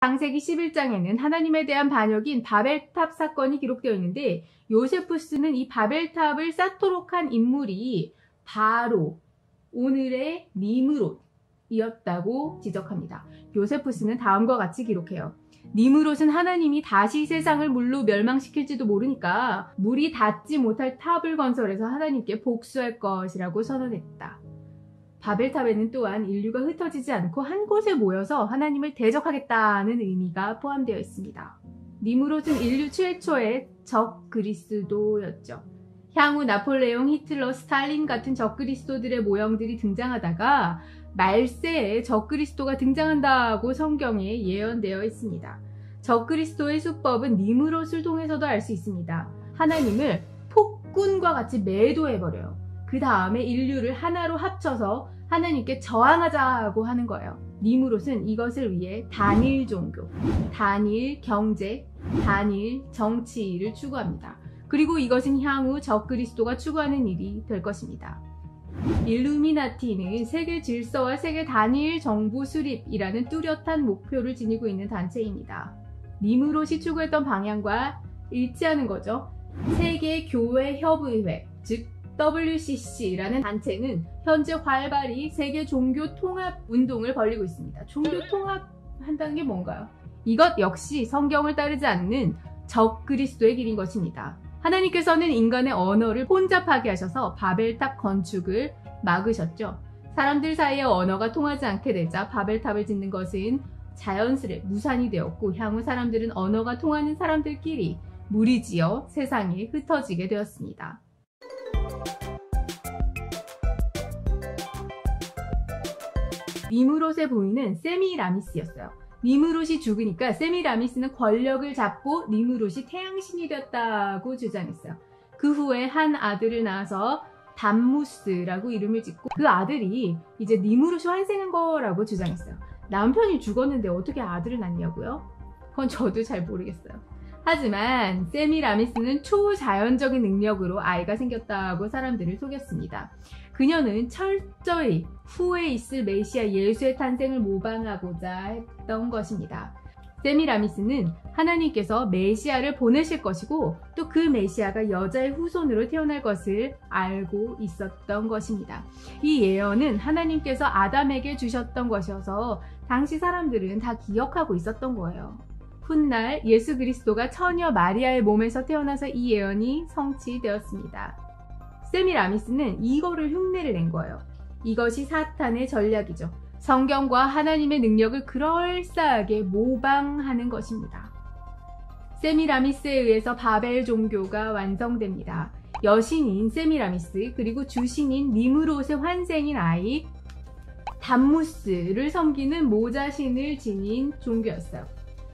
창세기 11장에는 하나님에 대한 반역인 바벨탑 사건이 기록되어 있는데, 요세푸스는 이 바벨탑을 쌓도록 한 인물이 바로 오늘의 니므롯이었다고 지적합니다. 요세푸스는 다음과 같이 기록해요. 니므롯은 하나님이 다시 세상을 물로 멸망시킬지도 모르니까 물이 닿지 못할 탑을 건설해서 하나님께 복수할 것이라고 선언했다. 바벨탑에는 또한 인류가 흩어지지 않고 한 곳에 모여서 하나님을 대적하겠다는 의미가 포함되어 있습니다. 니므롯은 인류 최초의 적 그리스도였죠. 향후 나폴레옹, 히틀러, 스탈린 같은 적 그리스도들의 모형들이 등장하다가 말세에 적 그리스도가 등장한다고 성경에 예언되어 있습니다. 적 그리스도의 수법은 니므롯을 통해서도 알 수 있습니다. 하나님을 폭군과 같이 매도해버려요. 그 다음에 인류를 하나로 합쳐서 하나님께 저항하자고 하는 거예요. 니므롯은 이것을 위해 단일 종교, 단일 경제, 단일 정치를 추구합니다. 그리고 이것은 향후 적 그리스도가 추구하는 일이 될 것입니다. 일루미나티는 세계 질서와 세계 단일 정부 수립이라는 뚜렷한 목표를 지니고 있는 단체입니다. 니므롯이 추구했던 방향과 일치하는 거죠. 세계 교회 협의회, 즉 WCC라는 단체는 현재 활발히 세계 종교 통합 운동을 벌이고 있습니다. 종교 통합한다는 게 뭔가요? 이것 역시 성경을 따르지 않는 적 그리스도의 길인 것입니다. 하나님께서는 인간의 언어를 혼잡하게 하셔서 바벨탑 건축을 막으셨죠. 사람들 사이에 언어가 통하지 않게 되자 바벨탑을 짓는 것은 자연스레 무산이 되었고, 향후 사람들은 언어가 통하는 사람들끼리 무리지어 세상에 흩어지게 되었습니다. 니므롯의 부인은 세미라미스였어요. 니므롯이 죽으니까 세미라미스는 권력을 잡고 니므롯이 태양신이 되었다고 주장했어요. 그 후에 한 아들을 낳아서 담무스라고 이름을 짓고, 그 아들이 이제 니므롯이 환생한 거라고 주장했어요. 남편이 죽었는데 어떻게 아들을 낳냐고요? 그건 저도 잘 모르겠어요. 하지만 세미라미스는 초자연적인 능력으로 아이가 생겼다고 사람들을 속였습니다. 그녀는 철저히 후에 있을 메시아 예수의 탄생을 모방하고자 했던 것입니다. 세미라미스는 하나님께서 메시아를 보내실 것이고, 또 그 메시아가 여자의 후손으로 태어날 것을 알고 있었던 것입니다. 이 예언은 하나님께서 아담에게 주셨던 것이어서 당시 사람들은 다 기억하고 있었던 거예요. 훗날 예수 그리스도가 처녀 마리아의 몸에서 태어나서 이 예언이 성취되었습니다. 세미라미스는 이거를 흉내를 낸 거예요. 이것이 사탄의 전략이죠. 성경과 하나님의 능력을 그럴싸하게 모방하는 것입니다. 세미라미스에 의해서 바벨 종교가 완성됩니다. 여신인 세미라미스, 그리고 주신인 니므롯의 환생인 아이 담무스를 섬기는 모자신을 지닌 종교였어요.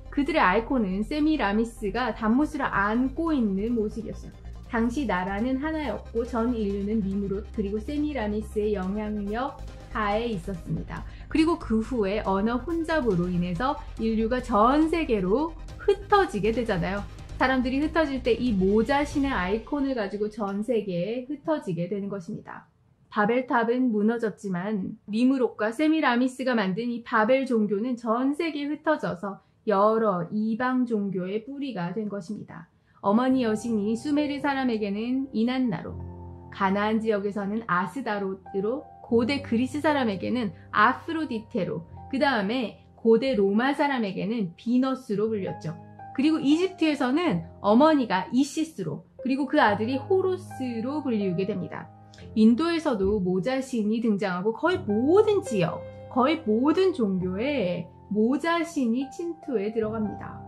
그들의 아이콘은 세미라미스가 담무스를 안고 있는 모습이었어요. 당시 나라는 하나였고 전 인류는 니므롯 그리고 세미라미스의 영향력 하에 있었습니다. 그리고 그 후에 언어 혼잡으로 인해서 인류가 전 세계로 흩어지게 되잖아요. 사람들이 흩어질 때 이 모자신의 아이콘을 가지고 전 세계에 흩어지게 되는 것입니다. 바벨탑은 무너졌지만 니므롯과 세미라미스가 만든 이 바벨 종교는 전 세계에 흩어져서 여러 이방 종교의 뿌리가 된 것입니다. 어머니 여신이 수메르 사람에게는 이난나로, 가나안 지역에서는 아스다롯으로, 고대 그리스 사람에게는 아프로디테로, 그 다음에 고대 로마 사람에게는 비너스로 불렸죠. 그리고 이집트에서는 어머니가 이시스로, 그리고 그 아들이 호로스로 불리우게 됩니다. 인도에서도 모자신이 등장하고 거의 모든 지역, 거의 모든 종교에 모자신이 침투해 들어갑니다.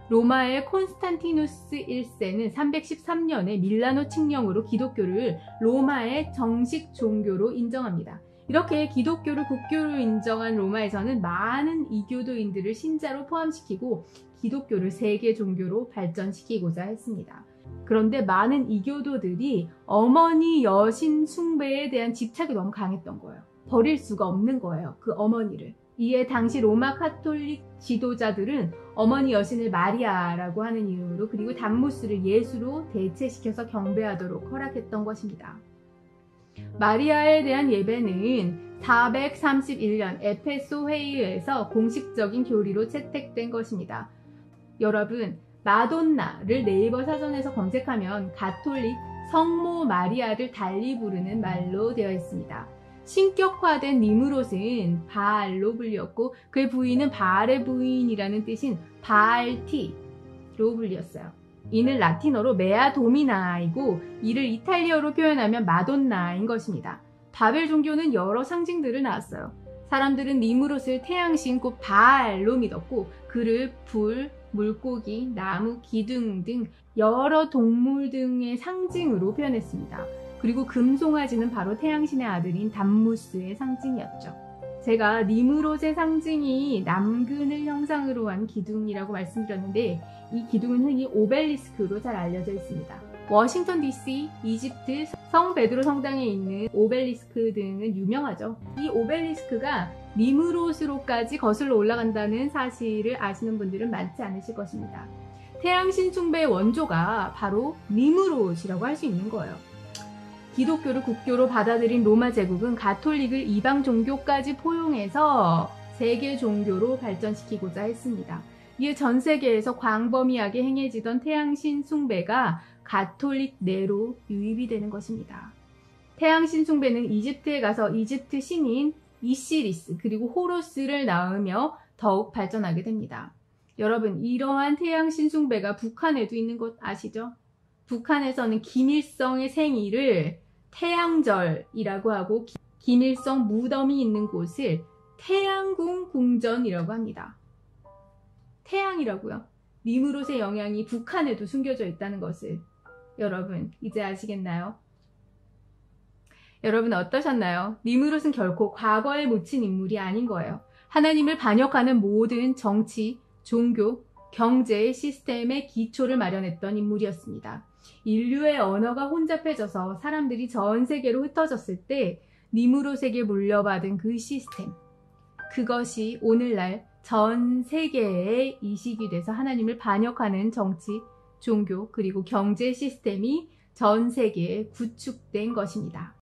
로마의 콘스탄티누스 1세는 313년에 밀라노 칙령으로 기독교를 로마의 정식 종교로 인정합니다. 이렇게 기독교를 국교로 인정한 로마에서는 많은 이교도인들을 신자로 포함시키고 기독교를 세계 종교로 발전시키고자 했습니다. 그런데 많은 이교도들이 어머니 여신 숭배에 대한 집착이 너무 강했던 거예요. 버릴 수가 없는 거예요, 그 어머니를. 이에 당시 로마 카톨릭 지도자들은 어머니 여신을 마리아라고 하는 이유로, 그리고 담무스를 예수로 대체시켜서 경배하도록 허락했던 것입니다. 마리아에 대한 예배는 431년 에페소 회의에서 공식적인 교리로 채택된 것입니다. 여러분, 마돈나를 네이버 사전에서 검색하면 가톨릭 성모 마리아를 달리 부르는 말로 되어 있습니다. 신격화된 니무롯은 바알로 불렸고 그의 부인은 바알의 부인이라는 뜻인 바알티로 불렸어요. 이는 라틴어로 메아 도미나이고 이를 이탈리아로 표현하면 마돈나인 것입니다. 바벨 종교는 여러 상징들을 낳았어요. 사람들은 니무롯을 태양신 곧 바알로 믿었고 그를 불, 물고기, 나무, 기둥 등 여러 동물 등의 상징으로 표현했습니다. 그리고 금송아지는 바로 태양신의 아들인 담무스의 상징이었죠. 제가 니무롯의 상징이 남근을 형상으로 한 기둥이라고 말씀드렸는데 이 기둥은 흔히 오벨리스크로 잘 알려져 있습니다. 워싱턴 DC, 이집트, 성 베드로 성당에 있는 오벨리스크 등은 유명하죠. 이 오벨리스크가 니무롯으로까지 거슬러 올라간다는 사실을 아시는 분들은 많지 않으실 것입니다. 태양신 숭배의 원조가 바로 니무롯이라고 할 수 있는 거예요. 기독교를 국교로 받아들인 로마 제국은 가톨릭을 이방 종교까지 포용해서 세계 종교로 발전시키고자 했습니다. 이에 전 세계에서 광범위하게 행해지던 태양신 숭배가 가톨릭 내로 유입이 되는 것입니다. 태양신 숭배는 이집트에 가서 이집트 신인 이시리스 그리고 호루스를 낳으며 더욱 발전하게 됩니다. 여러분, 이러한 태양신 숭배가 북한에도 있는 것 아시죠? 북한에서는 김일성의 생일을 태양절이라고 하고 김일성 무덤이 있는 곳을 태양궁 궁전이라고 합니다. 태양이라고요. 니무롯의 영향이 북한에도 숨겨져 있다는 것을 여러분 이제 아시겠나요? 여러분 어떠셨나요? 니무롯은 결코 과거에 묻힌 인물이 아닌 거예요. 하나님을 반역하는 모든 정치, 종교, 경제의 시스템의 기초를 마련했던 인물이었습니다. 인류의 언어가 혼잡해져서 사람들이 전 세계로 흩어졌을 때 니무롯에게 물려받은 그 시스템, 그것이 오늘날 전 세계에 이식이 돼서 하나님을 반역하는 정치, 종교, 그리고 경제 시스템이 전 세계에 구축된 것입니다.